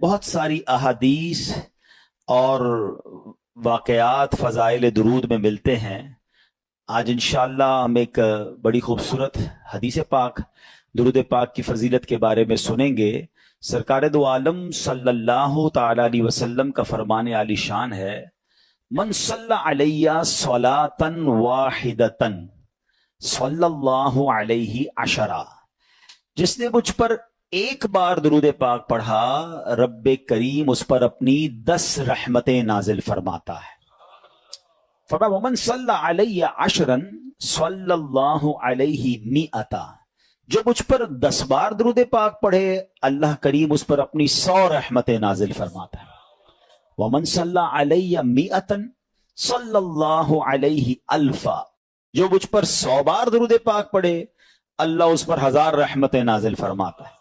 بہت ساری احادیث اور واقعات فضائل درود میں ملتے ہیں۔ آج انشاءاللہ ہم ایک بڑی خوبصورت حدیث پاک درود پاک کی فضیلت کے بارے میں سنیں گے۔ سرکار دو عالم صلی اللہ تعالی علیہ وسلم کا فرمان عالی شان ہے، من صلی علیہ صلاۃ واحدۃ صلی اللہ علیہ عشرہ، جس نے مجھ پر ایک بار درود پاک پڑھا رب کریم اس پر اپنی 10 رحمتیں نازل فرماتا ہے۔ فرمایا ومن صلی علیہ عشرا صلی اللہ علیہ مئۃ، جو مجھ پر 10 بار درود پاک پڑھے اللہ کریم اس پر اپنی 100 رحمتیں نازل فرماتا ہے۔ ومن صلی علیہ مئۃ صلی اللہ علیہ الفا، جو مجھ پر 100 بار درود پاک پڑھے اللہ اس پر 1000 رحمتیں نازل فرماتا ہے۔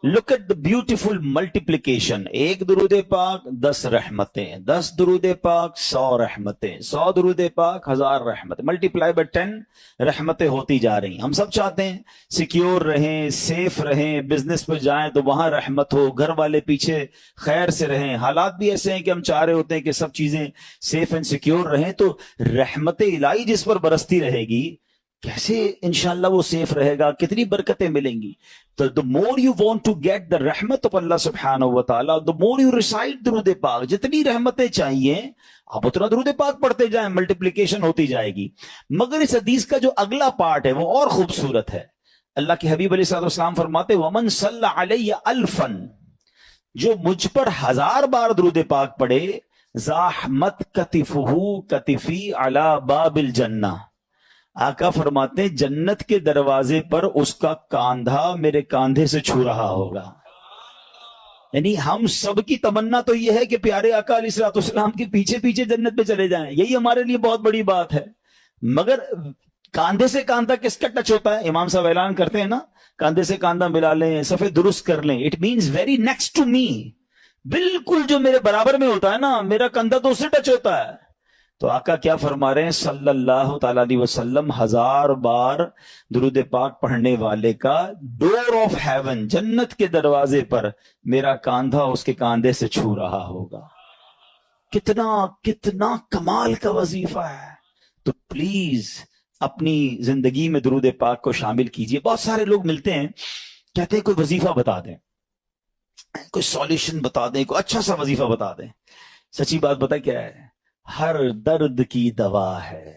Look at the beautiful multiplication, ایک درود پاک 10 رحمتیں، 10 درود پاک 100 رحمتیں، 100 درود پاک 1000 رحمتیں، ملٹیپلائی بائی 10 رحمتیں ہوتی جا رہی ہیں۔ ہم سب چاہتے ہیں سیکیور رہیں، سیف رہیں، بزنس پہ جائیں تو وہاں رحمت ہو، گھر والے پیچھے خیر سے رہیں۔ حالات بھی ایسے ہیں کہ ہم چاہ رہے ہوتے ہیں کہ سب چیزیں سیف اینڈ سیکیور رہیں، تو رحمت الہی جس پر برستی رہے گی کیسے انشاءاللہ وہ سیف رہے گا، کتنی برکتیں ملیں گی۔ تو the more you want to get the رحمت of اللہ سبحانہ وتعالی the more you recite درود پاک، جتنی رحمتیں چاہیے آپ اتنا درود پاک پڑھتے جائیں، ملٹیپلیکیشن ہوتی جائے گی۔ مگر اس حدیث کا جو اگلا پارٹ ہے وہ اور خوبصورت ہے۔ اللہ کے حبیب علیہ السلام فرماتے ومن صلی علیہ الفا، جو مجھ پر 1000 بار درود پاک پڑھے زاحمت کتفہ کتفی علی باب الجنہ، آقا فرماتے ہیں جنت کے دروازے پر اس کا کاندھا میرے کاندھے سے چھو رہا ہوگا۔ یعنی ہم سب کی تمنا تو یہ ہے کہ پیارے آقا علیہ السلام کے پیچھے پیچھے جنت پہ چلے جائیں، یہی ہمارے لیے بہت بڑی بات ہے۔ مگر کاندھے سے کاندھا کس کا ٹچ ہوتا ہے؟ امام صاحب اعلان کرتے ہیں نا، کاندھے سے کاندھا ملا لیں، صفے درست کر لیں، it means very next to me, بالکل جو میرے برابر میں ہوتا ہے نا، میرا کاندھا تو اس سے ٹچ ہوتا ہے۔ تو آقا کیا فرما رہے ہیں صلی اللہ تعالیٰ علیہ وسلم، 1000 بار درود پاک پڑھنے والے کا ڈور آف ہیون، جنت کے دروازے پر میرا کاندھا اس کے کاندھے سے چھو رہا ہوگا۔ کتنا کتنا کمال کا وظیفہ ہے۔ تو پلیز اپنی زندگی میں درود پاک کو شامل کیجئے۔ بہت سارے لوگ ملتے ہیں کہتے ہیں کوئی وظیفہ بتا دیں، کوئی سولوشن بتا دیں، کوئی اچھا سا وظیفہ بتا دیں۔ سچی بات بتا کیا ہے؟ ہر درد کی دوا ہے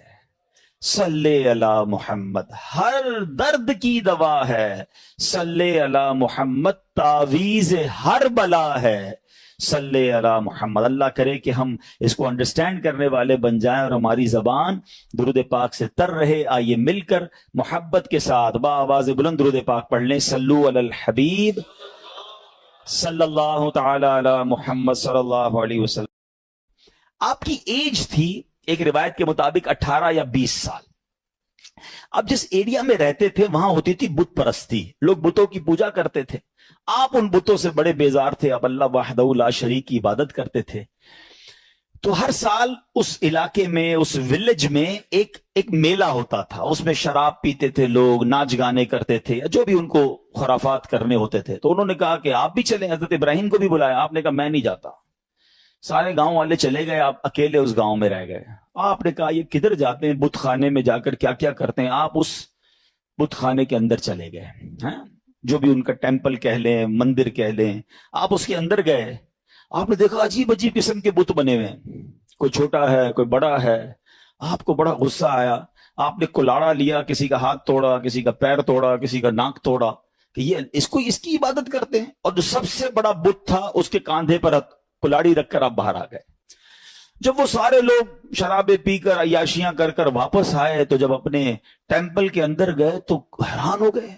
صلی علی محمد، ہر درد کی دوا ہے صلی علی محمد، تعویذ ہر بلا ہے صلی علی محمد۔ اللہ کرے کہ ہم اس کو انڈرسٹینڈ کرنے والے بن جائیں اور ہماری زبان درود پاک سے تر رہے۔ آئیے مل کر محبت کے ساتھ بآواز بلند درود پاک پڑھ لیں، صلو علی الحبیب صلی اللہ تعالی علی محمد صلی اللہ علیہ وسلم۔ آپ کی ایج تھی ایک روایت کے مطابق 18 یا 20 سال۔ اب جس ایریا میں رہتے تھے وہاں ہوتی تھی بت پرستی، لوگ بتوں کی پوجا کرتے تھے، آپ ان بتوں سے بڑے بیزار تھے، اب اللہ وحدہ لا شریک کی عبادت کرتے تھے۔ تو ہر سال اس علاقے میں، اس ولیج میں ایک میلہ ہوتا تھا، اس میں شراب پیتے تھے لوگ، ناچ گانے کرتے تھے، جو بھی ان کو خرافات کرنے ہوتے تھے۔ تو انہوں نے کہا کہ آپ بھی چلیں، حضرت ابراہیم کو بھی بلایا، آپ نے کہا میں نہیں جاتا۔ سارے گاؤں والے چلے گئے، آپ اکیلے اس گاؤں میں رہ گئے۔ آپ نے کہا یہ کدھر جاتے ہیں، بت خانے میں جا کر کیا کیا کرتے ہیں؟ آپ اس بت خانے کے اندر چلے گئے، جو بھی ان کا ٹیمپل کہہ لیں، مندر کہہ لیں، آپ اس کے اندر گئے۔ آپ نے دیکھا عجیب عجیب قسم کے بت بنے ہوئے ہیں، کوئی چھوٹا ہے کوئی بڑا ہے۔ آپ کو بڑا غصہ آیا، آپ نے کلاڑا لیا، کسی کا ہاتھ توڑا، کسی کا پیر توڑا، کسی کا ناک توڑا کہ یہ اس کی عبادت کرتے ہیں۔ اور جو سب سے بڑا بت تھا اس کے کاندھے پر کلاڑی رکھ کر آپ باہر آ گئے۔ جب وہ سارے لوگ شرابیں پی کر عیاشیاں کر کر واپس آئے تو جب اپنے ٹیمپل کے اندر گئے تو حیران ہو گئے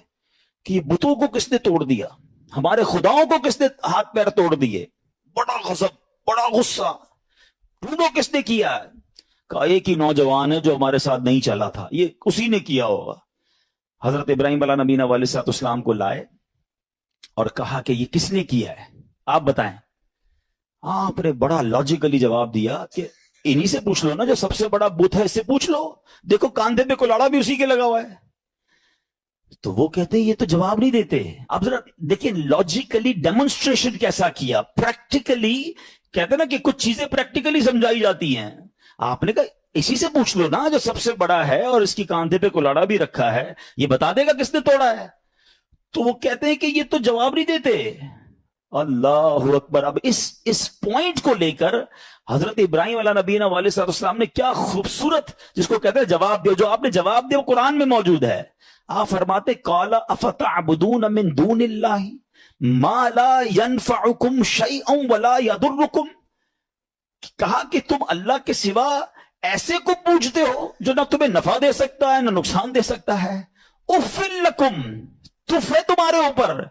کہ یہ بتوں کو کس نے توڑ دیا، ہمارے خداؤں کو کس نے ہاتھ پیر توڑ دیے۔ بڑا غضب، بڑا غصہ، ڈھونڈو کس نے کیا ہے؟ کہا ایک ہی نوجوان ہے جو ہمارے ساتھ نہیں چلا تھا، یہ اسی نے کیا ہوگا۔ حضرت ابراہیم علیہ نبینا علیہ السلام کو لائے اور کہا کہ یہ کس نے کیا ہے، آپ بتائیں۔ آپ نے بڑا لاجیکلی جواب دیا کہ انہی سے پوچھ لو نا، جو سب سے بڑا بت ہے اس سے پوچھ لو، دیکھو کاندھے پہ کلاڑا بھی اسی کے لگا ہوا ہے۔ تو وہ کہتے ہیں یہ تو جواب نہیں دیتے. اب ذرا دیکھیں لوجیکلی ڈیمونسٹریشن کیسا کیا, پریکٹیکلی. کہتے ہیں نا کہ کچھ چیزیں پریکٹیکلی سمجھائی جاتی ہیں. آپ نے کہا اسی سے پوچھ لو نا جو سب سے بڑا ہے اور اس کی کاندھے پہ کلاڑا بھی رکھا ہے, یہ بتا دے گا کس نے توڑا ہے. تو وہ کہتے ہیں کہ یہ تو جواب نہیں دیتے. اللہ اکبر. اب اس پوائنٹ کو لے کر حضرت ابراہیم علیہ نبینا علیہ السلام نے کیا خوبصورت, جس کو کہتے ہیں جواب دو, جو آپ نے جواب دیا وہ قرآن میں موجود ہے. آپ فرماتے قال افتعبدون من دون اللہ ما لا ينفعکم شیئا ولا یضرکم. کہا کہ تم اللہ کے سوا ایسے کو پوجتے ہو جو نہ تمہیں نفع دے سکتا ہے نہ نقصان دے سکتا ہے. اف لکم, تف ہے تمہارے اوپر.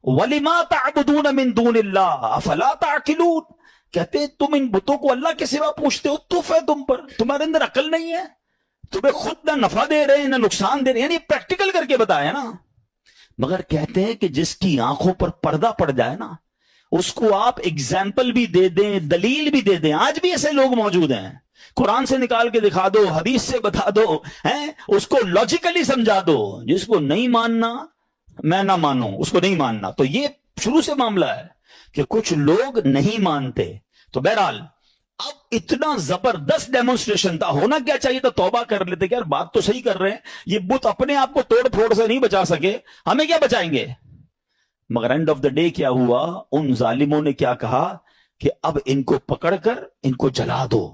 وَلِمَا تَعْبُدُونَ مِن دُونِ اللَّهِ أَفَلَا تَعْقِلُونَ. کہتے تم ان بتوں کو اللہ کے سوا پوچھتے ہو, تف ہے تم پر, تمہارے اندر عقل نہیں ہے, تمہیں خود نہ نفع دے رہے ہیں نہ نقصان دے رہے ہیں. یعنی پریکٹیکل کر کے بتایا نا. مگر کہتے ہیں کہ جس کی آنکھوں پر پردہ پڑ جائے نا, اس کو آپ اگزامپل بھی دے دیں, دلیل بھی دے دیں. آج بھی ایسے لوگ موجود ہیں, قرآن سے نکال کے دکھا دو, حدیث سے بتا دو, اس کو لاجیکلی سمجھا دو. جس کو نہیں ماننا میں نہ مانوں, اس کو نہیں ماننا. تو یہ شروع سے معاملہ ہے کہ کچھ لوگ نہیں مانتے. تو بہرحال اب اتنا زبردست ڈیمونسٹریشن تھا, ہونا کیا چاہیے تھا, توبہ کر لیتے کہ یار بات تو صحیح کر رہے ہیں, یہ بت اپنے آپ کو توڑ پھوڑ سے نہیں بچا سکے, ہمیں کیا بچائیں گے. مگر اینڈ آف دا ڈے کیا ہوا, ان ظالموں نے کیا کہا کہ اب ان کو پکڑ کر ان کو جلا دو.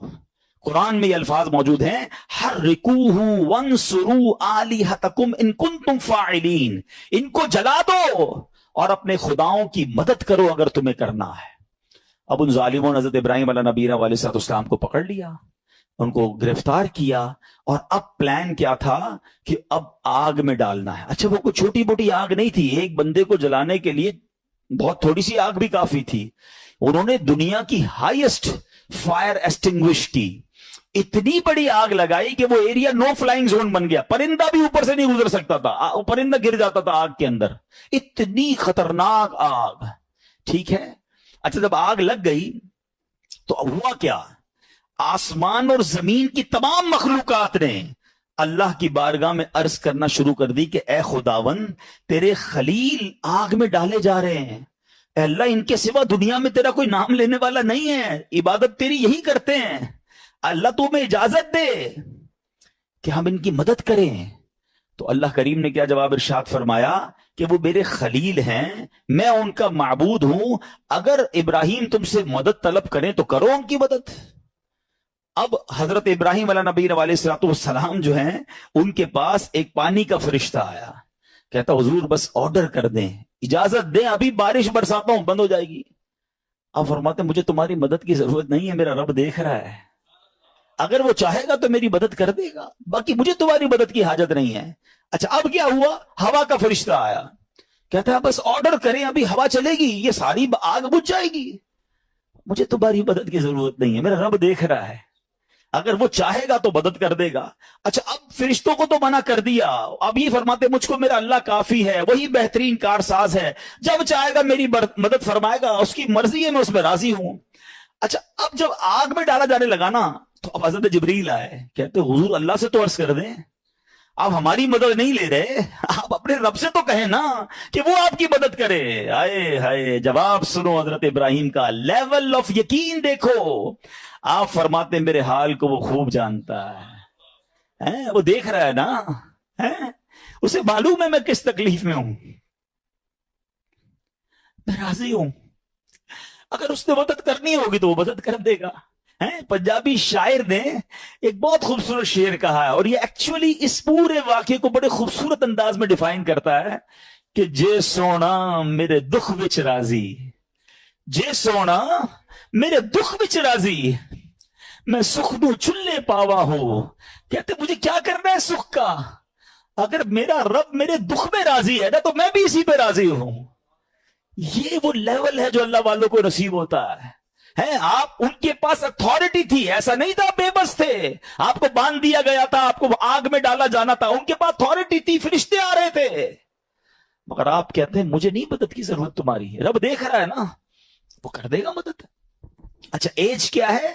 قرآن میں یہ الفاظ موجود ہیں, حرکوہ وانصروا آلہتکم ان کنتم فاعلین. ان کو جلا دو اور اپنے خداؤں کی مدد کرو اگر تمہیں کرنا ہے. اب ان ظالموں نے حضرت ابراہیم علیہ نبینا علیہ السلام کو پکڑ لیا, ان کو گرفتار کیا, اور اب پلان کیا تھا کہ اب آگ میں ڈالنا ہے. اچھا وہ کوئی چھوٹی موٹی آگ نہیں تھی, ایک بندے کو جلانے کے لیے بہت تھوڑی سی آگ بھی کافی تھی. انہوں نے دنیا کی ہائیسٹ فائر ایسٹنگوش کی, اتنی بڑی آگ لگائی کہ وہ ایریا نو فلائنگ زون بن گیا, پرندہ بھی اوپر سے نہیں گزر سکتا تھا, پرندہ گر جاتا تھا آگ کے اندر. اتنی خطرناک آگ. ٹھیک ہے, اچھا جب آگ لگ گئی تو ہوا کیا, آسمان اور زمین کی تمام مخلوقات نے اللہ کی بارگاہ میں عرض کرنا شروع کر دی کہ اے خداون تیرے خلیل آگ میں ڈالے جا رہے ہیں. اے اللہ ان کے سوا دنیا میں تیرا کوئی نام لینے والا نہیں ہے, عبادت تیری یہی کرتے ہیں. اللہ تو ہمیں اجازت دے کہ ہم ان کی مدد کریں. تو اللہ کریم نے کیا جواب ارشاد فرمایا کہ وہ میرے خلیل ہیں, میں ان کا معبود ہوں, اگر ابراہیم تم سے مدد طلب کریں تو کرو ان کی مدد. اب حضرت ابراہیم علیہ نبی علیہ السلام جو ہیں ان کے پاس ایک پانی کا فرشتہ آیا, کہتا حضور بس آرڈر کر دیں, اجازت دیں, ابھی بارش برساتا ہوں, بند ہو جائے گی. اب فرماتے مجھے تمہاری مدد کی ضرورت نہیں ہے, میرا رب دیکھ رہا ہے, اگر وہ چاہے گا تو میری مدد کر دے گا, باقی مجھے تمہاری مدد کی حاجت نہیں ہے. اچھا اب کیا ہوا, ہوا کا فرشتہ آیا, کہتا ہے بس آرڈر کریں, ابھی ہوا چلے گی, یہ ساری آگ بجھ جائے گی, مجھے تمہاری مدد کی ضرورت نہیں ہے, میرا رب دیکھ رہا ہے, اگر وہ چاہے گا تو مدد کر دے گا. اچھا اب فرشتوں کو تو منع کر دیا, اب یہ فرماتے مجھ کو میرا اللہ کافی ہے, وہی بہترین کارساز ہے, جب چاہے گا میری مدد فرمائے گا, اس کی مرضی ہے, میں اس میں راضی ہوں. اچھا اب جب آگ میں ڈالا جانے لگا نا تو اب حضرت جبریل آئے, کہتے حضور اللہ سے تو عرض کر دیں, آپ ہماری مدد نہیں لے رہے, آپ اپنے رب سے تو کہیں نا کہ وہ آپ کی مدد کرے. آئے ہائے, جواب سنو حضرت ابراہیم کا, لیول آف یقین دیکھو. آپ فرماتے میرے حال کو وہ خوب جانتا ہے, وہ دیکھ رہا ہے نا, اسے معلوم ہے میں کس تکلیف میں ہوں, میں راضی ہوں, اگر اس نے مدد کرنی ہوگی تو وہ مدد کر دے گا. پنجابی شاعر نے ایک بہت خوبصورت شعر کہا ہے, اور یہ ایکچولی اس پورے واقعے کو بڑے خوبصورت انداز میں ڈیفائن کرتا ہے کہ جے سونا میرے دکھ وچ راضی, جے سونا میرے دکھ وچ راضی, میں سکھ نو چلے پاوا ہو. کہتے مجھے کیا کرنا ہے سکھ کا, اگر میرا رب میرے دکھ میں راضی ہے نا تو میں بھی اسی پہ راضی ہوں. یہ وہ لیول ہے جو اللہ والوں کو نصیب ہوتا ہے. آپ ان کے پاس اتھارٹی تھی, ایسا نہیں تھا بے بس تھے, آپ کو باندھ دیا گیا تھا, آپ کو آگ میں ڈالا جانا تھا, ان کے پاس اتھارٹی تھی, فرشتے آ رہے تھے, مگر آپ کہتے ہیں مجھے نہیں مدد کی ضرورت تمہاری, رب دیکھ رہا ہے نا, وہ کر دے گا مدد. اچھا ایج کیا ہے,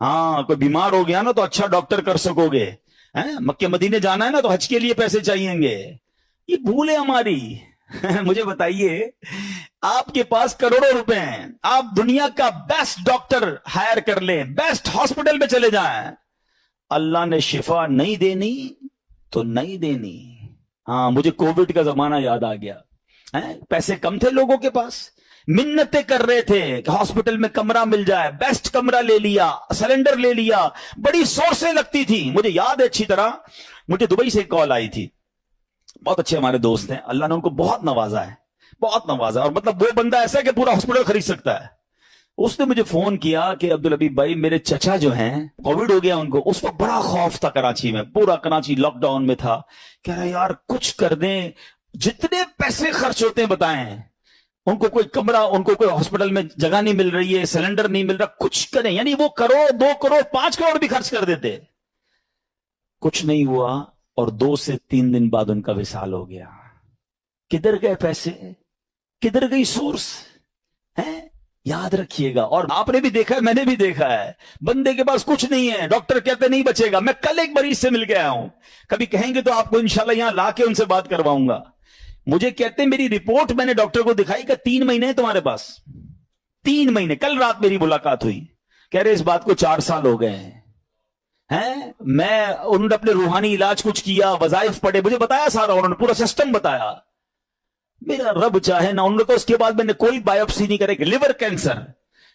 ہاں کوئی بیمار ہو گیا نا تو اچھا ڈاکٹر کر سکوگے، مکے مدینے جانا ہے نا تو حج کے لیے پیسے چاہیے گے، یہ بھول ہے ہماری۔ مجھے بتائیے، آپ کے پاس کروڑوں روپے ہیں، آپ دنیا کا بیسٹ ڈاکٹر ہائر کر لیں، بیسٹ ہاسپٹل میں چلے جائیں، اللہ نے شفا نہیں دینی تو نہیں دینی۔ ہاں مجھے کووڈ کا زمانہ یاد آ گیا، پیسے کم تھے لوگوں کے پاس، منتیں کر رہے تھے کہ ہاسپٹل میں کمرہ مل جائے، بیسٹ کمرہ لے لیا، سلنڈر لے لیا، بڑی سورسیں لگتی تھی۔ مجھے یاد ہے اچھی طرح، مجھے دبئی سے کال آئی تھی، بہت اچھے ہمارے دوست ہیں، اللہ نے ان کو بہت نوازا ہے، بہت نوازا، اور مطلب وہ بندہ ایسا ہے کہ پورا ہاسپٹل خرید سکتا ہے۔ اس نے مجھے فون کیا کہ عبدالحبیب بھائی میرے چچا جو ہیں کووڈ ہو گیا ان کو، اس وقت بڑا خوف تھا کراچی میں، پورا کراچی لاک ڈاؤن میں تھا، کہہ رہا یار کچھ کر دیں، جتنے پیسے خرچ ہوتے ہیں بتائیں، ان کو کوئی کمرہ، ان کو کوئی ہاسپٹل میں جگہ نہیں مل رہی ہے، سلنڈر نہیں مل رہا، کچھ کریں۔ یعنی وہ کروڑ 2 کروڑ 5 کروڑ بھی خرچ کر دیتے، کچھ نہیں ہوا، اور 2 سے 3 دن بعد ان کا وصال ہو گیا۔ کدھر گئے پیسے، کدھر گئی سورس ہے؟ یاد رکھیے گا۔ اور آپ نے بھی دیکھا ہے، میں نے بھی دیکھا ہے، بندے کے پاس کچھ نہیں ہے، ڈاکٹر کہتے نہیں بچے گا۔ میں کل ایک مریض سے مل کے آیا ہوں، کبھی کہیں گے تو آپ کو انشاءاللہ یہاں لا کے ان سے بات کرواؤں گا۔ مجھے کہتے ہیں میری رپورٹ میں نے ڈاکٹر کو دکھائی کہ 3 مہینے ہیں تمہارے پاس، 3 مہینے۔ کل رات میری ملاقات ہوئی، کہہ رہے اس بات کو 4 سال ہو گئے ہیں۔ میں انہوں نے اپنے روحانی علاج کچھ کیا، وظائف پڑھے، مجھے بتایا سارا، انہوں نے پورا سسٹم بتایا۔ میرا رب چاہے نہ، انہوں نے کہا اس کے بعد میں نے کوئی بایوپسی نہیں کرے، لیور کینسر،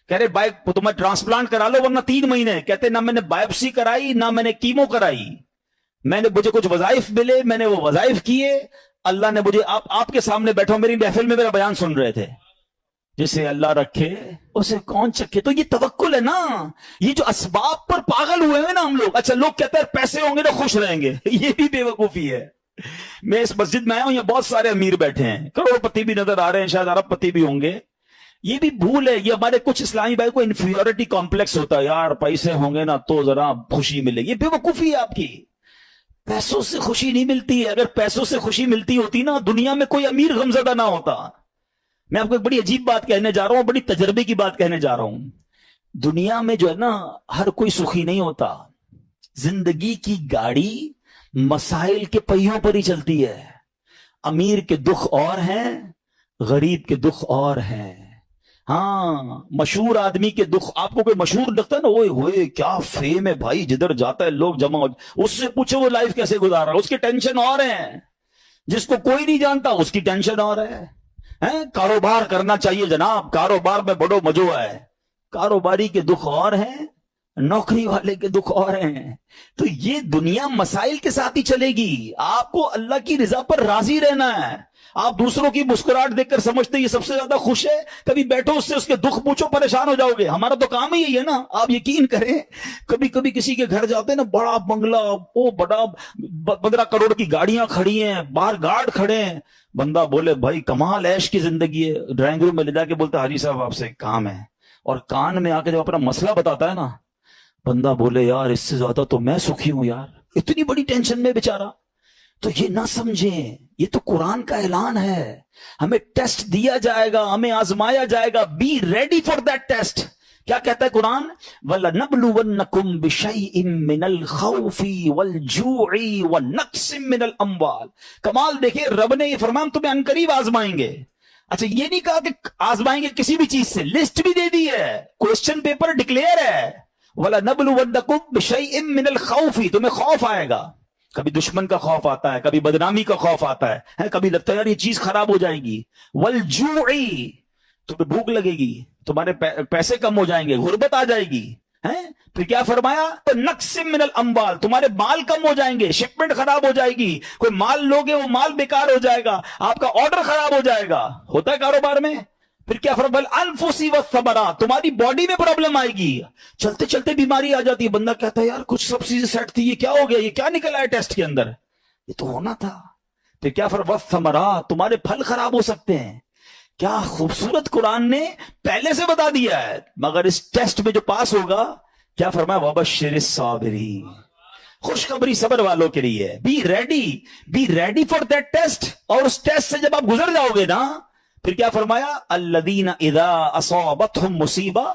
کہہ رہے تمہیں ٹرانسپلانٹ کرا لو ورنہ 3 مہینے۔ کہتے نہ میں نے بایوپسی کرائی، نہ میں نے کیمو کرائی، مجھے کچھ وظائف ملے، میں نے وہ وظائف کیے، اللہ نے مجھے، آپ کے سامنے بیٹھا ہوں، میری محفل میں میرا بیان سن رہے تھے، جسے اللہ رکھے اسے کون چکے۔ تو یہ توکل ہے نا، یہ جو اسباب پر پاگل ہوئے ہیں نا ہم لوگ۔ اچھا لوگ کہتے ہیں پیسے ہوں گے تو خوش رہیں گے، یہ بھی بے وقوفی ہے۔ میں اس مسجد میں آیا ہوں، یہ بہت سارے امیر بیٹھے ہیں، کروڑ پتی بھی نظر آ رہے ہیں، شاید ارب پتی بھی ہوں گے۔ یہ بھی بھول ہے، یہ ہمارے کچھ اسلامی بھائی کو انفیریورٹی کمپلیکس ہوتا ہے، یار پیسے ہوں گے نا تو ذرا خوشی ملے گی۔ یہ بے وقوفی ہے آپ کی، پیسوں سے خوشی نہیں ملتی ہے۔ اگر پیسوں سے خوشی ملتی ہوتی نا، دنیا میں کوئی امیر غمزدہ نہ ہوتا۔ میں آپ کو ایک بڑی عجیب بات کہنے جا رہا ہوں، بڑی تجربے کی بات کہنے جا رہا ہوں۔ دنیا میں جو ہے نا، ہر کوئی سخی نہیں ہوتا۔ زندگی کی گاڑی مسائل کے پہیوں پر ہی چلتی ہے۔ امیر کے دکھ اور ہیں، غریب کے دکھ اور ہیں۔ ہاں مشہور آدمی کے دکھ، آپ کو کوئی مشہور لگتا ہے نا، اوئے ہوئے کیا فیم ہے بھائی، جدھر جاتا ہے لوگ جمع ہو، اس سے پوچھو وہ لائف کیسے گزار رہا ہے، اس کی ٹینشن اور ہے۔ جس کو کوئی نہیں جانتا اس کی ٹینشن اور ہے۔ کاروبار کرنا چاہیے جناب، کاروبار میں بڑو مزو ہے، کاروباری کے دکھ اور ہیں، نوکری والے کے دکھ اور ہیں۔ تو یہ دنیا مسائل کے ساتھ ہی چلے گی۔ آپ کو اللہ کی رضا پر راضی رہنا ہے۔ آپ دوسروں کی مسکراہٹ دیکھ کر سمجھتے یہ سب سے زیادہ خوش ہے، کبھی بیٹھو اس سے اس کے دکھ پوچھو، پریشان ہو جاؤ گے۔ ہمارا تو کام ہی یہی ہے نا، آپ یقین کریں، کبھی کبھی کسی کے گھر جاتے ہیں نا، بڑا بنگلہ، وہ بڑا 15 کروڑ کی گاڑیاں کھڑی ہیں، باہر گارڈ کھڑے ہیں، بندہ بولے بھائی کمال عیش کی زندگی ہے، ڈرائنگ روم میں لے جا کے بولتا حاجی صاحب آپ سے کام ہے، اور کان میں آ کے جب اپنا مسئلہ بتاتا ہے نا، بندہ بولے یار اس سے زیادہ تو میں سکھی ہوں یار، اتنی بڑی ٹینشن میں بیچارہ۔ تو یہ نہ سمجھیں، یہ تو قرآن کا اعلان ہے، ہمیں ٹیسٹ دیا جائے گا، ہمیں آزمایا جائے گا، be ready for that test. کیا کہتا ہے قرآن؟ وَلَنَبْلُوَنَّكُمْ بِشَيْءٍ مِّنَ الْخَوْفِ وَالْجُوعِ وَنَقْصٍ مِّنَ الْأَمْوَالِ۔ کمال دیکھیں، رب نے یہ فرمایا تمہیں عنقریب آزمائیں گے۔ اچھا یہ نہیں کہا کہ آزمائیں گے کسی بھی چیز سے، لسٹ بھی دے دی ہے، کوسچن پیپر ڈکلیئر ہے، وَلَنَبْلُوَنَّكُمْ بِشَيْءٍ مِّنَ الْخَوْفِ، تمہیں خوف آئے گا، کبھی دشمن کا خوف آتا ہے، کبھی بدنامی کا خوف آتا ہے، کبھی لگتا ہے یار یہ چیز خراب ہو جائے گی، والجوع، تمہیں بھوک لگے گی، تمہارے پیسے کم ہو جائیں گے، غربت آ جائے گی، پھر کیا فرمایا؟ نقص من الاموال، تمہارے مال کم ہو جائیں گے، شپمنٹ خراب ہو جائے گی، کوئی مال لوگے وہ مال بیکار ہو جائے گا، آپ کا آرڈر خراب ہو جائے گا، ہوتا ہے کاروبار میں۔ پھر کیا فرمایا؟ الانفسی والثمرات، تمہاری باڈی میں پرابلم آئے گی، چلتے چلتے بیماری آ جاتی ہے، بندہ کہتا ہے یار کچھ سب چیزیں سیٹ تھی، یہ کیا ہو گیا، یہ کیا نکلا ہے ٹیسٹ کے اندر، یہ تو ہونا تھا۔ پھر کیا فرمایا؟ والثمرات، تمہارے پھل خراب ہو سکتے ہیں۔ کیا خوبصورت قرآن نے پہلے سے بتا دیا ہے، مگر اس ٹیسٹ میں جو پاس ہوگا، کیا فرمایا؟ وَبَشِّرِ الصَّابِرِينَ، خوشخبری صبر والوں کے لیے، be ready for that test. اور اس ٹیسٹ سے جب آپ گزر جاؤ گے نا، پھر کیا فرمایا؟ الذین اذا اصابتهم مصیبہ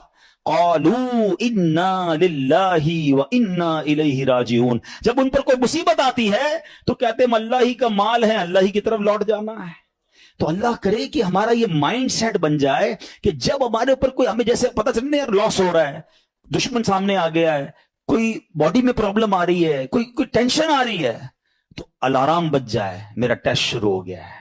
قالوا انا للہ وانا الیہ راجعون. جب ان پر کوئی مصیبت آتی ہے تو کہتے ہیں اللہ ہی کا مال ہے, اللہ ہی کی طرف لوٹ جانا ہے. تو اللہ کرے کہ ہمارا یہ مائنڈ سیٹ بن جائے کہ جب ہمارے اوپر کوئی, ہمیں جیسے پتہ چلے یار لاس ہو رہا ہے, دشمن سامنے آ گیا ہے, کوئی باڈی میں پرابلم آ رہی ہے, کوئی ٹینشن آ رہی ہے, تو الارم بج جائے میرا ٹیسٹ شروع ہو گیا ہے,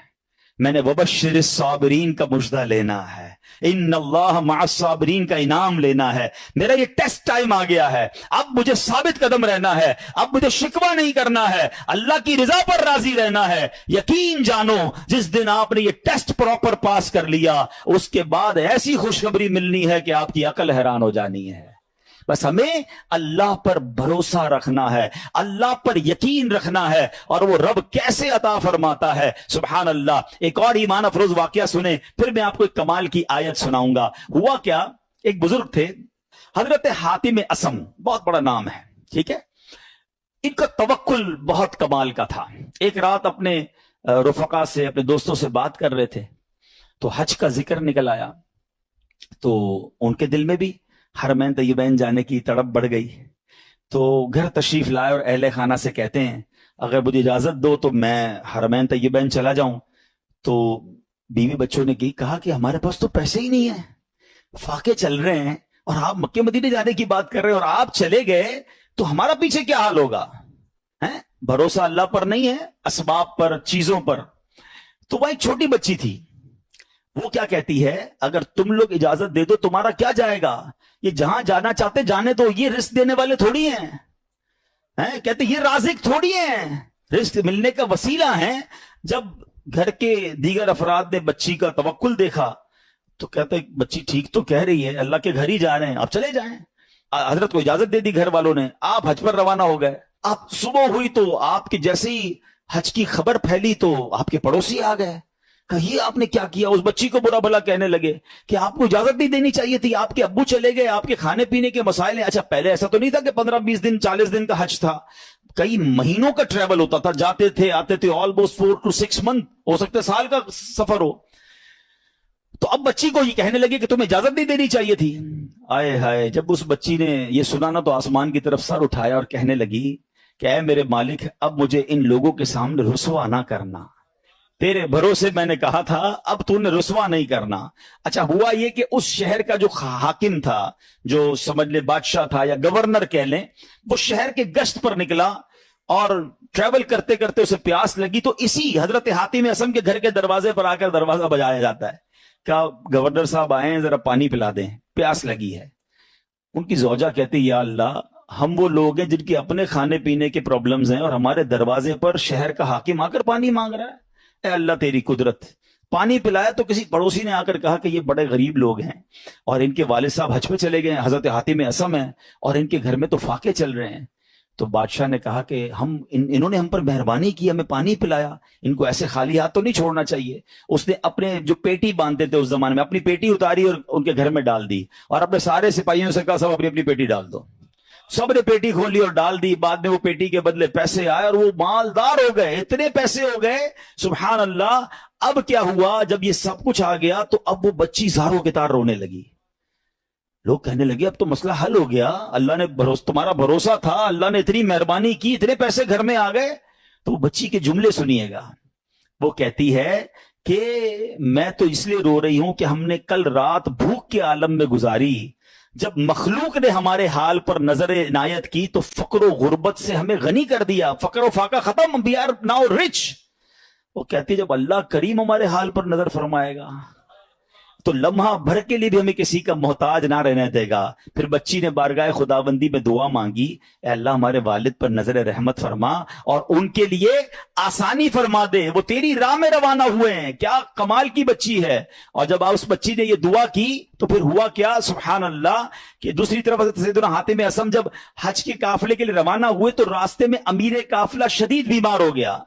میں نے وبشر الصابرین کا مجدہ لینا ہے, ان اللہ مع الصابرین کا انعام لینا ہے, میرا یہ ٹیسٹ ٹائم آ گیا ہے, اب مجھے ثابت قدم رہنا ہے, اب مجھے شکوہ نہیں کرنا ہے, اللہ کی رضا پر راضی رہنا ہے. یقین جانو جس دن آپ نے یہ ٹیسٹ پراپر پاس کر لیا, اس کے بعد ایسی خوشخبری ملنی ہے کہ آپ کی عقل حیران ہو جانی ہے. بس ہمیں اللہ پر بھروسہ رکھنا ہے, اللہ پر یقین رکھنا ہے, اور وہ رب کیسے عطا فرماتا ہے. سبحان اللہ. ایک اور ایمان افروز واقعہ سنیں, پھر میں آپ کو ایک کمال کی آیت سناؤں گا. ہوا کیا, ایک بزرگ تھے حضرت حاتم اسم, بہت بڑا نام ہے, ٹھیک ہے. ان کا توکل بہت کمال کا تھا. ایک رات اپنے رفقا سے, اپنے دوستوں سے بات کر رہے تھے, تو حج کا ذکر نکل آیا, تو ان کے دل میں بھی حرمین طیبین جانے کی تڑپ بڑھ گئی. تو گھر تشریف لائے اور اہل خانہ سے کہتے ہیں اگر مجھے اجازت دو تو میں حرمین طیبین چلا جاؤں. تو بیوی بچوں نے کہا کہ ہمارے پاس تو پیسے ہی نہیں ہیں, فاقے چل رہے ہیں, اور آپ مکے مدینے جانے کی بات کر رہے ہیں, اور آپ چلے گئے تو ہمارا پیچھے کیا حال ہوگا. بھروسہ اللہ پر نہیں ہے, اسباب پر, چیزوں پر. تو وہ ایک چھوٹی بچی تھی, وہ کیا کہتی ہے, اگر تم لوگ اجازت دے دو تمہارا کیا جائے گا, یہ جہاں جانا چاہتے جانے دو, یہ رزق دینے والے تھوڑی ہیں, کہتے یہ رازق تھوڑی ہیں, رزق ملنے کا وسیلہ ہیں. جب گھر کے دیگر افراد نے بچی کا توکل دیکھا تو کہتے بچی ٹھیک تو کہہ رہی ہے, اللہ کے گھر ہی جا رہے ہیں, آپ چلے جائیں. حضرت کو اجازت دے دی گھر والوں نے, آپ حج پر روانہ ہو گئے. آپ صبح ہوئی تو آپ کے جیسے ہی حج کی خبر پھیلی تو آپ کے پڑوسی آ گئے, یہ آپ نے کیا کیا. اس بچی کو برا بھلا کہنے لگے کہ آپ کو اجازت نہیں دینی چاہیے تھی, آپ کے ابو چلے گئے, آپ کے کھانے پینے کے مسائل ہیں. اچھا پہلے ایسا تو نہیں تھا کہ 15-20 دن 40 دن کا حج تھا, کئی مہینوں کا ٹریول ہوتا تھا, جاتے تھے آتے تھے, آلموسٹ 4 to 6 month, ہو سکتا ہے سال کا سفر ہو. تو اب بچی کو یہ کہنے لگے کہ تمہیں اجازت نہیں دینی چاہیے تھی. آئے ہائے, جب اس بچی نے یہ سنا نا تو آسمان کی طرف سر اٹھایا اور کہنے لگی کہ اے میرے مالک, اب مجھے ان لوگوں کے سامنے رسوا نہ کرنا, تیرے بھروسے میں نے کہا تھا, اب تو نے رسوا نہیں کرنا. اچھا ہوا یہ کہ اس شہر کا جو حاکم تھا, جو سمجھ لے بادشاہ تھا یا گورنر کہہ لیں, وہ شہر کے گشت پر نکلا اور ٹریول کرتے کرتے اسے پیاس لگی, تو اسی حضرت حاتم اسم کے گھر کے دروازے پر آ کر دروازہ بجایا جاتا ہے. کہا گورنر صاحب آئے ہیں, ذرا پانی پلا دیں, پیاس لگی ہے. ان کی زوجہ کہتی یا اللہ, ہم وہ لوگ ہیں جن کے اپنے کھانے پینے کے پرابلمز ہیں, اور ہمارے دروازے پر شہر کا حاکم آ کر پانی مانگ رہا ہے. اے اللہ تیری قدرت. پانی پلایا تو کسی پڑوسی نے آ کر کہا کہ یہ بڑے غریب لوگ ہیں اور ان کے والد صاحب حج پہ چلے گئے ہیں, حضرت حاتم اسم ہیں, اور ان کے گھر میں تو فاقے چل رہے ہیں. تو بادشاہ نے کہا کہ انہوں نے ہم پر مہربانی کی, ہمیں پانی پلایا, ان کو ایسے خالی ہاتھ تو نہیں چھوڑنا چاہیے. اس نے اپنے جو پیٹی باندھتے تھے اس زمانے میں, اپنی پیٹی اتاری اور ان کے گھر میں ڈال دی, اور اپنے سارے سپاہیوں سے کہا سب اپنی اپنی پیٹی ڈال دو. سب نے پیٹی کھولی اور ڈال دی. بعد میں وہ پیٹی کے بدلے پیسے آئے اور وہ مالدار ہو گئے, اتنے پیسے ہو گئے, سبحان اللہ. اب کیا ہوا, جب یہ سب کچھ آ گیا تو اب وہ بچی زاروں کے تار رونے لگی. لوگ کہنے لگے اب تو مسئلہ حل ہو گیا, اللہ نے تمہارا بھروسہ تھا, اللہ نے اتنی مہربانی کی, اتنے پیسے گھر میں آ گئے. تو وہ بچی کے جملے سنیے گا. وہ کہتی ہے کہ میں تو اس لیے رو رہی ہوں کہ ہم نے کل رات بھوک کے عالم میں گزاری, جب مخلوق نے ہمارے حال پر نظر عنایت کی تو فقر و غربت سے ہمیں غنی کر دیا, فقر و فاقہ ختم, we are now rich. وہ کہتی جب اللہ کریم ہمارے حال پر نظر فرمائے گا تو لمحہ بھر کے لیے بھی ہمیں کسی کا محتاج نہ رہنے دے گا. پھر بچی نے بارگاہ خداوندی میں دعا مانگی, اے اللہ ہمارے والد پر نظر رحمت فرما اور ان کے لیے آسانی فرما دے, وہ تیری راہ میں روانہ ہوئے ہیں. کیا کمال کی بچی ہے. اور جب اس بچی نے یہ دعا کی تو پھر ہوا کیا, سبحان اللہ, کہ دوسری طرف سیدنا حاتم اسم جب حج کے قافلے کے لیے روانہ ہوئے تو راستے میں امیر قافلہ شدید بیمار ہو گیا.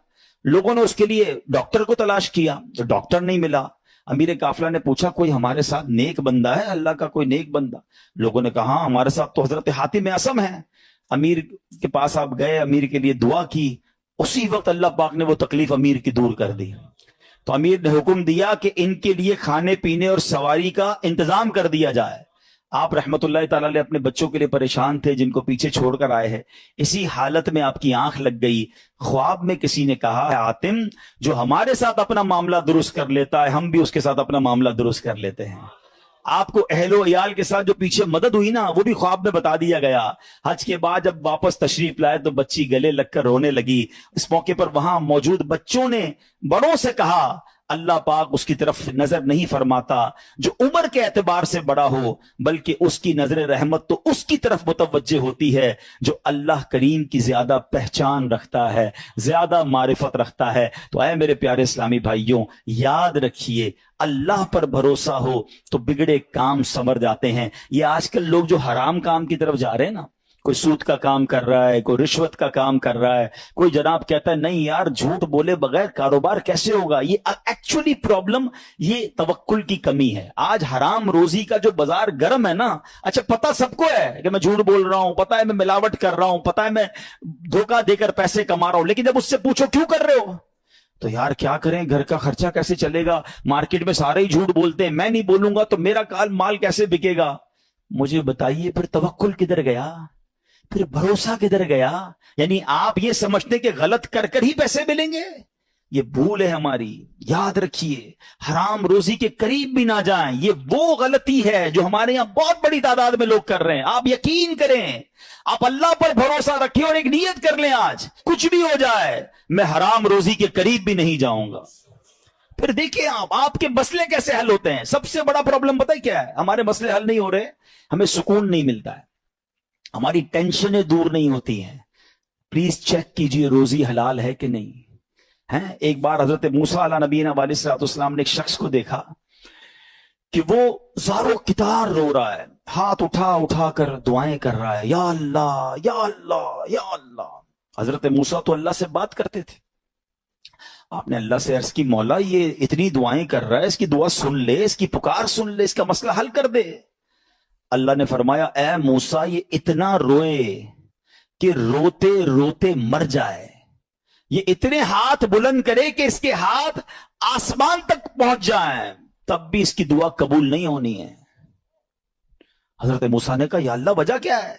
لوگوں نے اس کے لیے ڈاکٹر کو تلاش کیا تو ڈاکٹر نہیں ملا. امیر قافلہ نے پوچھا کوئی ہمارے ساتھ نیک بندہ ہے, اللہ کا کوئی نیک بندہ. لوگوں نے کہا ہاں ہمارے ساتھ تو حضرت حاتم اسم ہے. امیر کے پاس آپ گئے, امیر کے لیے دعا کی, اسی وقت اللہ پاک نے وہ تکلیف امیر کی دور کر دی. تو امیر نے حکم دیا کہ ان کے لیے کھانے پینے اور سواری کا انتظام کر دیا جائے. آپ رحمتullah تعالی علیہ اپنے بچوں کے لیے پریشان تھے جن کو پیچھے چھوڑ کر آئے ہیں، اسی حالت میں آپ کی آنکھ لگ گئی، خواب میں کسی نے کہا ہے عاطم جو ہمارے ساتھ اپنا معاملہ درست کر لیتا ہے ہم بھی اس کے ساتھ اپنا معاملہ درست کر لیتے ہیں۔ آپ کو اہل و عیال کے ساتھ جو پیچھے مدد ہوئی نا وہ بھی خواب میں بتا دیا گیا۔ حج کے بعد جب واپس تشریف لائے تو بچی گلے لگ کر رونے لگی۔ اس موقع پر وہاں موجود بچوں نے بڑوں سے کہا اللہ پاک اس کی طرف نظر نہیں فرماتا جو عمر کے اعتبار سے بڑا ہو، بلکہ اس کی نظر رحمت تو اس کی طرف متوجہ ہوتی ہے جو اللہ کریم کی زیادہ پہچان رکھتا ہے، زیادہ معرفت رکھتا ہے۔ تو اے میرے پیارے اسلامی بھائیوں، یاد رکھیے اللہ پر بھروسہ ہو تو بگڑے کام سنور جاتے ہیں۔ یہ آج کل لوگ جو حرام کام کی طرف جا رہے ہیں نا، کوئی سود کا کام کر رہا ہے، کوئی رشوت کا کام کر رہا ہے، کوئی جناب کہتا ہے نہیں یار جھوٹ بولے بغیر کاروبار کیسے ہوگا، یہ ایکچولی پرابلم یہ توکل کی کمی ہے۔ آج حرام روزی کا جو بازار گرم ہے نا، اچھا پتہ سب کو ہے کہ میں جھوٹ بول رہا ہوں، پتہ ہے میں ملاوٹ کر رہا ہوں، پتہ ہے میں دھوکہ دے کر پیسے کما رہا ہوں، لیکن جب اس سے پوچھو کیوں کر رہے ہو تو یار کیا کریں، گھر کا خرچہ کیسے چلے گا، مارکیٹ میں سارے ہی جھوٹ بولتے ہیں، میں نہیں بولوں گا تو میرا مال کیسے بکے گا۔ مجھے بتائیے پھر توکل کدھر گیا، پھر بھروسہ کدھر گیا؟ یعنی آپ یہ سمجھتے کہ غلط کر کر ہی پیسے ملیں گے، یہ بھول ہے ہماری۔ یاد رکھیے حرام روزی کے قریب بھی نہ جائیں، یہ وہ غلطی ہے جو ہمارے یہاں بہت بڑی تعداد میں لوگ کر رہے ہیں۔ آپ یقین کریں، آپ اللہ پر بھروسہ رکھیں اور ایک نیت کر لیں آج کچھ بھی ہو جائے میں حرام روزی کے قریب بھی نہیں جاؤں گا۔ پھر دیکھیں آپ کے مسئلے کیسے حل ہوتے ہیں۔ سب سے بڑا پرابلم پتہ ہے کیا ہے؟ ہمارے مسئلے حل نہیں ہو رہے، ہمیں سکون نہیں ملتا ہے، ہماری ٹینشنیں دور نہیں ہوتی ہیں۔ پلیز چیک کیجئے روزی حلال ہے کہ نہیں ہے۔ ایک بار حضرت موسیٰ علیہ نبینا علیہ السلام نے ایک شخص کو دیکھا کہ وہ زارو کتار رو رہا ہے، ہاتھ اٹھا اٹھا کر دعائیں کر رہا ہے، یا اللہ یا اللہ یا اللہ۔ حضرت موسیٰ تو اللہ سے بات کرتے تھے، آپ نے اللہ سے عرض کی مولا یہ اتنی دعائیں کر رہا ہے، اس کی دعا سن لے، اس کی پکار سن لے، اس کا مسئلہ حل کر دے۔ اللہ نے فرمایا اے موسیٰ یہ اتنا روئے کہ روتے روتے مر جائے، یہ اتنے ہاتھ بلند کرے کہ اس کے ہاتھ آسمان تک پہنچ جائیں، تب بھی اس کی دعا قبول نہیں ہونی ہے۔ حضرت موسیٰ نے کہا یا اللہ وجہ کیا ہے؟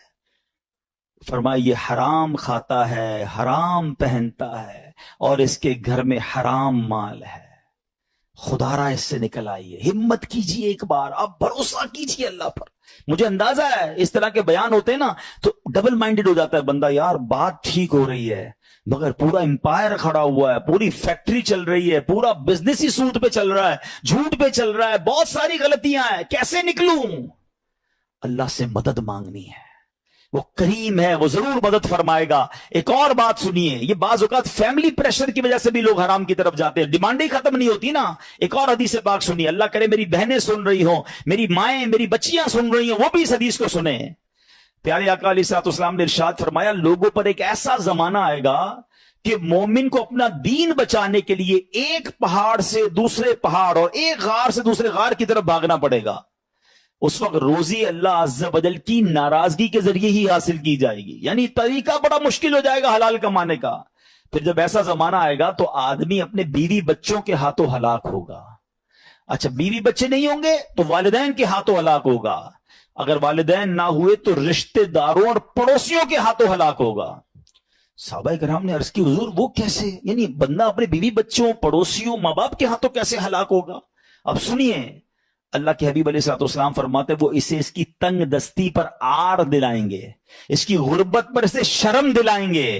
فرمایا یہ حرام کھاتا ہے، حرام پہنتا ہے اور اس کے گھر میں حرام مال ہے، خدا را اس سے نکل آئیے۔ ہمت کیجئے، ایک بار آپ بھروسہ کیجئے اللہ پر۔ مجھے اندازہ ہے اس طرح کے بیان ہوتے ہیں نا تو ڈبل مائنڈڈ ہو جاتا ہے بندہ، یار بات ٹھیک ہو رہی ہے مگر پورا امپائر کھڑا ہوا ہے، پوری فیکٹری چل رہی ہے، پورا بزنس ہی سود پہ چل رہا ہے، جھوٹ پہ چل رہا ہے، بہت ساری غلطیاں ہیں، کیسے نکلوں؟ اللہ سے مدد مانگنی ہے، وہ کریم ہے، وہ ضرور مدد فرمائے گا۔ ایک اور بات سنیے، یہ بعض اوقات فیملی پریشر کی وجہ سے بھی لوگ حرام کی طرف جاتے ہیں، ڈیمانڈیں ختم نہیں ہوتی نا۔ ایک اور حدیث پاک سنیے، اللہ کرے میری بہنیں سن رہی ہوں، میری مائیں میری بچیاں سن رہی ہوں، وہ بھی اس حدیث کو سنیں۔ پیارے آقا علیہ الصلوۃ والسلام نے ارشاد فرمایا لوگوں پر ایک ایسا زمانہ آئے گا کہ مومن کو اپنا دین بچانے کے لیے ایک پہاڑ سے دوسرے پہاڑ اور ایک غار سے دوسرے غار کی طرف بھاگنا پڑے گا۔ اس وقت روزی اللہ عز و جل کی ناراضگی کے ذریعے ہی حاصل کی جائے گی، یعنی طریقہ بڑا مشکل ہو جائے گا حلال کمانے کا۔ پھر جب ایسا زمانہ آئے گا تو آدمی اپنے بیوی بچوں کے ہاتھوں ہلاک ہوگا۔ اچھا بیوی بچے نہیں ہوں گے تو والدین کے ہاتھوں ہلاک ہوگا، اگر والدین نہ ہوئے تو رشتہ داروں اور پڑوسیوں کے ہاتھوں ہلاک ہوگا۔ صحابہ کرام نے عرض کی حضور وہ کیسے، یعنی بندہ اپنے بیوی بچوں پڑوسیوں ماں باپ کے ہاتھوں کیسے ہلاک ہوگا؟ اب سنیے، اللہ کے حبیب علیہ الصلوۃ والسلام فرماتے وہ اسے اس کی تنگ دستی پر عار دلائیں گے، اس کی غربت پر اسے شرم دلائیں گے،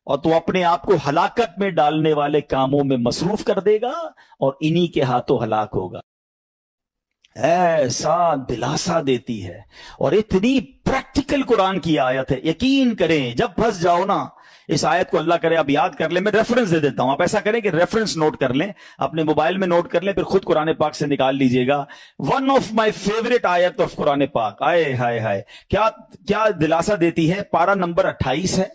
اور تو اپنے آپ کو ہلاکت میں ڈالنے والے کاموں میں مصروف کر دے گا اور انہی کے ہاتھوں ہلاک ہوگا۔ ایسا دلاسا دیتی ہے اور اتنی پریکٹیکل قرآن کی آیت ہے، یقین کریں جب پھنس جاؤ نا اس آیت کو اللہ کرے آپ یاد کر لیں، میں ریفرنس دے دیتا ہوں، آپ ایسا کریں کہ ریفرنس نوٹ کر لیں، اپنے موبائل میں نوٹ کر لیں، پھر خود قرآن پاک سے نکال لیجئے گا۔ ون آف مائی فیوریٹ آیت آف قرآن پاک، آئے ہائے ہائے کیا دلاسا دیتی ہے۔ پارہ نمبر 28 ہے،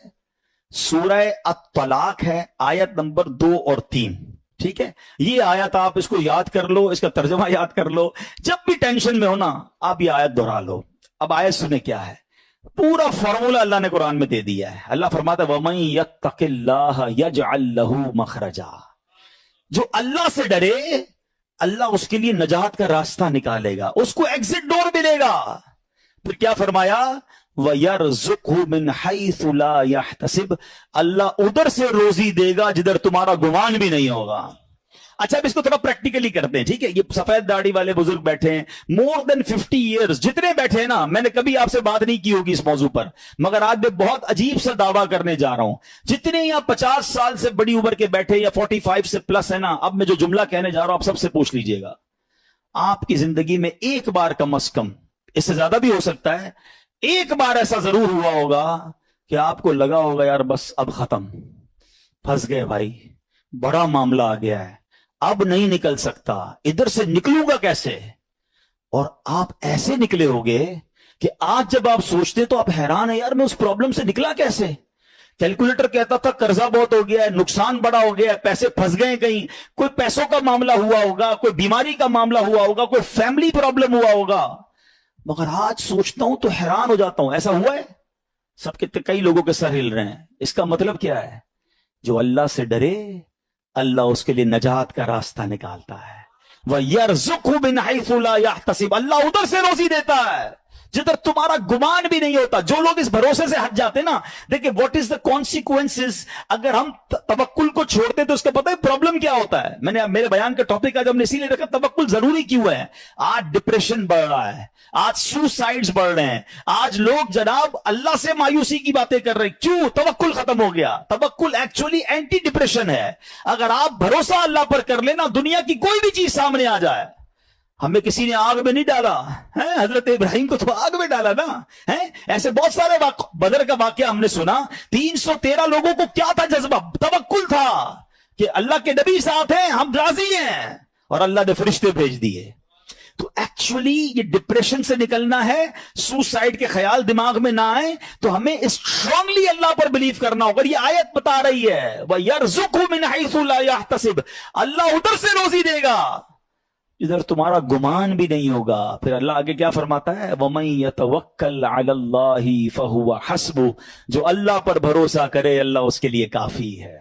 سورہ الطلاق ہے، آیت نمبر 2 اور 3، ٹھیک ہے؟ یہ آیت آپ اس کو یاد کر لو، اس کا ترجمہ یاد کر لو، جب بھی ٹینشن میں ہونا آپ یہ آیت دہرا لو۔ اب آیت سنیں کیا ہے، پورا فارمولا اللہ نے قرآن میں دے دیا ہے۔ اللہ فرماتا ہے وَمَن يَتَّقِ اللَّهَ يَجْعَل لَّهُ مَخْرَجًا، جو اللہ سے ڈرے اللہ اس کے لیے نجات کا راستہ نکالے گا، اس کو ایگزٹ ڈور ملے گا۔ پھر کیا فرمایا؟ وَيَرْزُقْهُ مِنْ حَيْثُ لَا يَحْتَسِبْ، اللہ ادھر سے روزی دے گا جدھر تمہارا گمان بھی نہیں ہوگا۔ اچھا اب اس کو تھوڑا پریکٹیکلی کرتے ہیں، ٹھیک ہے؟ یہ سفید داڑھی والے بزرگ بیٹھے ہیں، مور دین 50 ایئرز جتنے بیٹھے ہیں نا، میں نے کبھی آپ سے بات نہیں کی ہوگی اس موضوع پر، مگر آج میں بہت عجیب سا دعویٰ کرنے جا رہا ہوں۔ جتنے یہاں 50 سال سے بڑی عمر کے بیٹھے یا 45 سے پلس ہے نا، اب میں جو جملہ کہنے جا رہا ہوں آپ سب سے پوچھ لیجئے گا، آپ کی زندگی میں ایک بار کم از کم، اس سے زیادہ بھی ہو سکتا ہے، ایک بار ایسا ضرور ہوا ہوگا کہ آپ کو لگا ہوگا یار بس اب ختم، پھنس گئے بھائی، بڑا معاملہ آ گیا ہے، اب نہیں نکل سکتا، ادھر سے نکلوں گا کیسے؟ اور آپ ایسے نکلے ہوگے کہ آج جب آپ سوچتے تو آپ حیران ہیں، یار میں اس پرابلم سے نکلا کیسے؟ کیلکولیٹر کہتا تھا قرضہ بہت ہو گیا ہے، نقصان بڑا ہو گیا ہے، پیسے پھنس گئے کہیں، کوئی پیسوں کا معاملہ ہوا ہوگا، کوئی بیماری کا معاملہ ہوا ہوگا، کوئی فیملی پرابلم ہوا ہوگا، مگر آج سوچتا ہوں تو حیران ہو جاتا ہوں، ایسا ہوا ہے؟ سب کے کئی لوگوں کے سر ہل رہے ہیں۔ اس کا مطلب کیا ہے؟ جو اللہ سے ڈرے اللہ اس کے لیے نجات کا راستہ نکالتا ہے۔ وَيَرْزُقْهُ مِنْ حَيْثُ لَا يَحْتَسِبْ، اللہ ادھر سے روزی دیتا ہے جدھر تمہارا گمان بھی نہیں ہوتا۔ جو لوگ اس بھروسے سے ہٹ جاتے نا، دیکھیں واٹ از دا کانسیکوینسز، اگر ہم توکل کو چھوڑتے تو اس کا پتہ ہے پرابلم کیا ہوتا ہے۔ میں نے میرے بیان کا ٹاپک آج ہم نے اسی لیے رکھا توکل ضروری کیوں ہے۔ آج ڈپریشن بڑھ رہا ہے، آج سوسائڈز بڑھ رہے ہیں، آج لوگ جناب اللہ سے مایوسی کی باتیں کر رہے ہیں، کیوں؟ توکل ختم ہو گیا۔ توکل ایکچولی اینٹی ڈپریشن ہے۔ اگر آپ بھروسہ اللہ پر کر لینا، دنیا کی کوئی بھی چیز سامنے آ جائے، ہمیں کسی نے آگ میں نہیں ڈالا ہے، حضرت ابراہیم کو تو آگ میں ڈالا نا ہے۔ ایسے بہت سارے بدر کا واقعہ ہم نے سنا، 313 لوگوں کو کیا تھا جذبہ؟ توکل تھا کہ اللہ کے نبی ساتھ ہیں، ہم راضی ہیں، اور اللہ نے فرشتے بھیج دیے۔ تو ایکچولی یہ ڈپریشن سے نکلنا ہے، سوسائڈ کے خیال دماغ میں نہ آئے تو ہمیں اسٹرانگلی اللہ پر بلیو کرنا ہوگا۔ یہ آیت بتا رہی ہے وَيَرْزُقْهُ مِنْ حَيْثُ لَا يَحْتَسِبْ، اللہ ادھر سے روزی دے گا ادھر تمہارا گمان بھی نہیں ہوگا۔ پھر اللہ آگے کیا فرماتا ہے؟ وَمَن يَتَوَكَّلْ عَلَى اللَّهِ فَهُوَ حَسْبُهُ، جو اللہ پر بھروسہ کرے اللہ اس کے لیے کافی ہے۔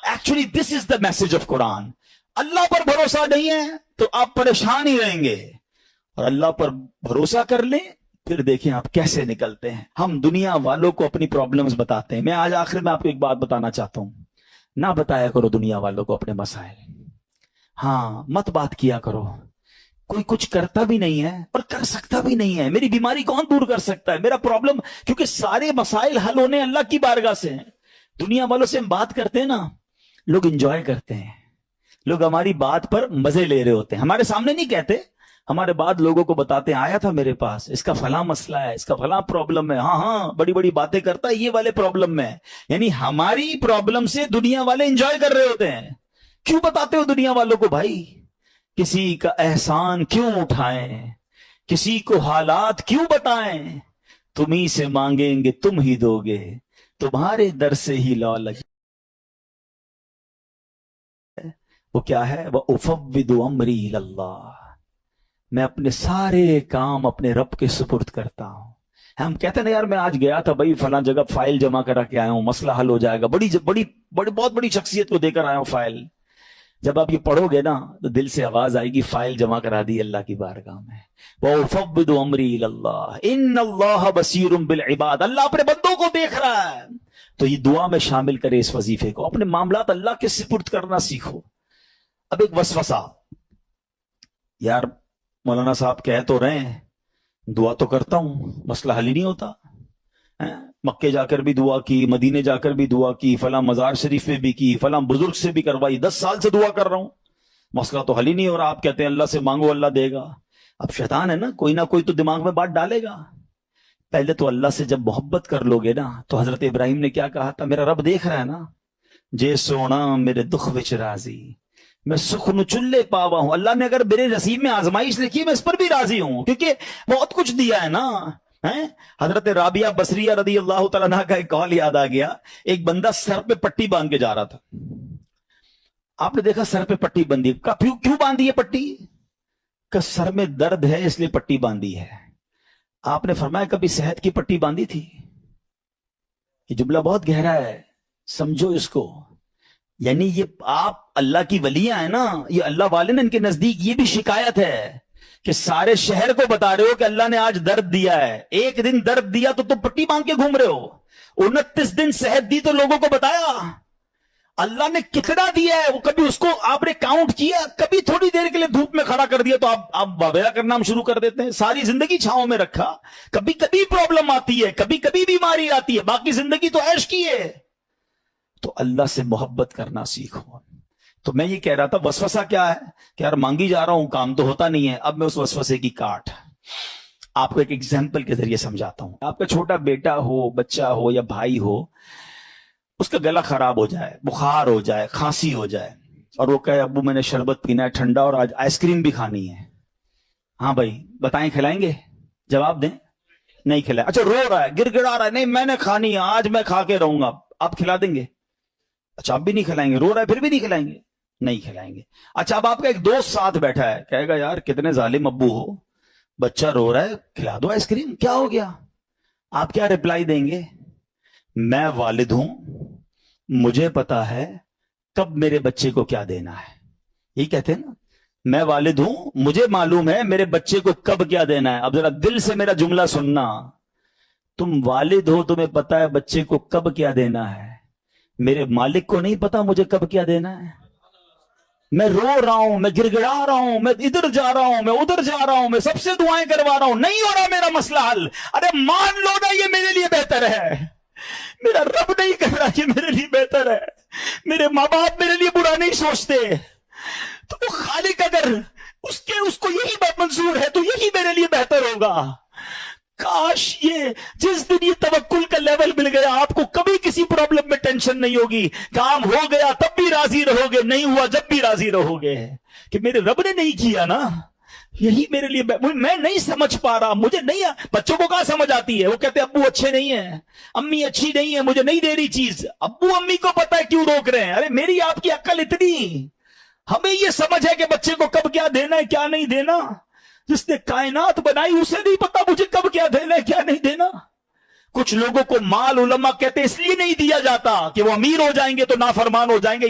Actually this is the message of Quran. Allah پر بھروسہ نہیں ہے تو آپ پریشان ہی رہیں گے، اور اللہ پر بھروسہ کر لیں پھر دیکھیں آپ کیسے نکلتے ہیں۔ ہم دنیا والوں کو اپنی پرابلمز بتاتے ہیں۔ میں آج آخر میں آپ کو ایک بات بتانا چاہتا ہوں، نہ بتایا کرو دنیا والوں کو اپنے مسائل، ہاں مت بات کیا کرو۔ کوئی کچھ کرتا بھی نہیں ہے اور کر سکتا بھی نہیں ہے۔ میری بیماری کون دور کر سکتا ہے؟ میرا پرابلم، کیونکہ سارے مسائل حل ہونے اللہ کی بارگاہ سے ہیں۔ دنیا والوں سے ہم بات کرتے ہیں نا، لوگ انجوائے کرتے ہیں، لوگ ہماری بات پر مزے لے رہے ہوتے ہیں، ہمارے سامنے نہیں کہتے، ہمارے بعد لوگوں کو بتاتے ہیں آیا تھا میرے پاس، اس کا فلاں مسئلہ ہے، اس کا فلاں پرابلم ہے، ہاں بڑی بڑی باتیں کرتا ہے یہ والے پرابلم میں۔ یعنی ہماری پرابلم سے دنیا والے انجوائے کر رہے ہوتے ہیں۔ کیوں بتاتے ہو دنیا والوں کو بھائی؟ کسی کا احسان کیوں اٹھائیں، کسی کو حالات کیوں بتائیں؟ تم ہی سے مانگیں گے تم ہی دو گے، تمہارے در سے ہی لو لگے۔ وہ کیا ہے؟ وَأُفَوِّضُ أَمْرِي إِلَى اللَّهِ، میں اپنے سارے کام اپنے رب کے سپرد کرتا ہوں۔ ہم کہتے ہیں نا یار میں آج گیا تھا بھائی فلاں جگہ، فائل جمع کرا کے آیا ہوں، مسئلہ حل ہو جائے گا، بہت بڑی شخصیت کو دے کر آیا ہوں فائل۔ جب آپ یہ پڑھو گے نا تو دل سے آواز آئے گی فائل جمع کرا دی اللہ کی بارگاہ میں۔ وَأُفَوِّضُ أَمْرِي إِلَى اللَّهِ إِنَّ اللَّهَ بَصِيرٌ بِالْعِبَادِ، اللہ اپنے بندوں کو دیکھ رہا ہے۔ تو یہ دعا میں شامل کرے اس وظیفے کو، اپنے معاملات اللہ کے سپرد کرنا سیکھو۔ اب ایک وسوسہ، یار مولانا صاحب کہہ تو رہے ہیں دعا تو کرتا ہوں، مسئلہ حل ہی نہیں ہوتا۔ مکے جا کر بھی دعا کی، مدینے جا کر بھی دعا کی، فلاں مزار شریف میں بھی کی، فلاں بزرگ سے بھی کروائی، 10 سال سے دعا کر رہا ہوں، مسئلہ تو حل ہی نہیں ہو رہا۔ آپ کہتے ہیں اللہ سے مانگو اللہ دے گا۔ اب شیطان ہے نا، کوئی نہ کوئی تو دماغ میں بات ڈالے گا۔ پہلے تو اللہ سے جب محبت کر لو گے نا، تو حضرت ابراہیم نے کیا کہا تھا؟ میرا رب دیکھ رہا ہے نا، جے سونا میرے دکھ وچ راضی، میں سکھ نو چلے پاوا ہوں۔ اللہ نے اگر میرے نصیب میں آزمائش لکھی میں اس پر بھی راضی ہوں، کیونکہ بہت کچھ دیا ہے نا۔ حضرت رابعہ بصریہ رضی اللہ تعالیٰ عنہ کا ایک قول یاد آ گیا، ایک بندہ سر پہ پٹی باندھ کے جا رہا تھا۔ آپ نے دیکھا سر پہ پٹی بندھی، کیوں باندھی ہے پٹی؟ کہ سر میں درد ہے اس لیے پٹی باندھی ہے۔ آپ نے فرمایا کبھی صحت کی پٹی باندھی تھی؟ یہ جملہ بہت گہرا ہے، سمجھو اس کو۔ یعنی یہ آپ اللہ کی ولیاں ہیں نا، یہ اللہ والے نا، ان کے نزدیک یہ بھی شکایت ہے کہ سارے شہر کو بتا رہے ہو کہ اللہ نے آج درد دیا ہے. ایک دن درد دیا تو تم پٹی باندھ کے گھوم رہے ہو. 29 دن صحت دی تو لوگوں کو بتایا. اللہ نے کتنا دیا ہے وہ کبھی اس کو آپ نے کاؤنٹ کیا؟ کبھی تھوڑی دیر کے لیے دھوپ میں کھڑا کر دیا تو آپ وبا کرنا ہم شروع کر دیتے ہیں. ساری زندگی چھاؤں میں رکھا. کبھی کبھی پرابلم آتی ہے, کبھی کبھی بیماری آتی ہے, باقی زندگی تو عیش کی ہے. تو اللہ سے محبت کرنا سیکھو. تو میں یہ کہہ رہا تھا وسوسہ کیا ہے کہ یار مانگی جا رہا ہوں, کام تو ہوتا نہیں ہے. اب میں اس وسوسے کی کاٹ آپ کو ایک ایگزامپل کے ذریعے سمجھاتا ہوں. آپ کا چھوٹا بیٹا ہو, بچہ ہو یا بھائی ہو, اس کا گلا خراب ہو جائے, بخار ہو جائے, کھانسی ہو جائے, اور وہ کہے ابو میں نے شربت پینا ہے ٹھنڈا اور آج آئس کریم بھی کھانی ہے. ہاں بھائی بتائیں کھلائیں گے؟ جواب دیں. نہیں کھلائیں. اچھا رو رہا ہے, گر گڑا رہا ہے, نہیں میں نے کھانی ہے, آج میں کھا کے رہوں گا, آپ کھلا دیں گے؟ اچھا آپ بھی نہیں کھلائیں گے. رو رہا ہے پھر بھی نہیں کھلائیں گے؟ نہیں کھلائیں گے. اچھا اب آپ کا ایک دوست ساتھ بیٹھا ہے, کہے گا یار کتنے ظالم ابو ہو, بچہ رو رہا ہے کھلا دو آئس کریم, کیا ہو گیا؟ آپ کیا رپلائی دیں گے؟ میں والد ہوں, مجھے پتا ہے کب میرے بچے کو کیا دینا ہے. یہی کہتے ہیں نا, میں والد ہوں, مجھے معلوم ہے میرے بچے کو کب کیا دینا ہے. اب ذرا دل سے میرا جملہ سننا, تم والد ہو, تمہیں پتا ہے بچے کو کب کیا دینا ہے. میرے مالک کو نہیں پتا مجھے کب کیا دینا ہے. میں رو رہا ہوں, میں گر گڑا رہا ہوں, میں ادھر جا رہا ہوں, میں ادھر جا رہا ہوں, میں سب سے دعائیں کروا رہا ہوں, نہیں ہو رہا میرا مسئلہ حل. ارے مان لو نا یہ میرے لیے بہتر ہے. میرا رب نہیں کہہ رہا یہ میرے لیے بہتر ہے. میرے ماں باپ میرے لیے برا نہیں سوچتے. تو وہ خالق اگر اس کو یہی بات منظور ہے تو یہی میرے لیے بہتر ہوگا. کاش یہ جس دن یہ توکل کا لیول مل گیا, آپ کو کبھی کسی پرابلم میں ٹینشن نہیں ہوگی. کام ہو گیا تب بھی راضی رہو گے, نہیں ہوا جب بھی راضی رہو گے کہ میرے رب نے نہیں کیا نا, یہی میرے لیے. میں نہیں سمجھ پا رہا, مجھے نہیں. بچوں کو کہاں سمجھ آتی ہے, وہ کہتے ہیں ابو اچھے نہیں ہیں, امی اچھی نہیں ہے, مجھے نہیں دے رہی چیز. ابو امی کو پتا ہے کیوں روک رہے ہیں. ارے میری آپ کی عقل اتنی, ہمیں یہ سمجھ ہے کہ بچے کو کب کیا دینا ہے کیا نہیں دینا. جس نے کائنات بنائی اسے نہیں پتا مجھے کب کیا دینا ہے کیا نہیں دینا. کچھ لوگوں کو مال علماء کہتے اس لیے نہیں دیا جاتا کہ وہ امیر ہو جائیں گے تو نافرمان ہو جائیں گے.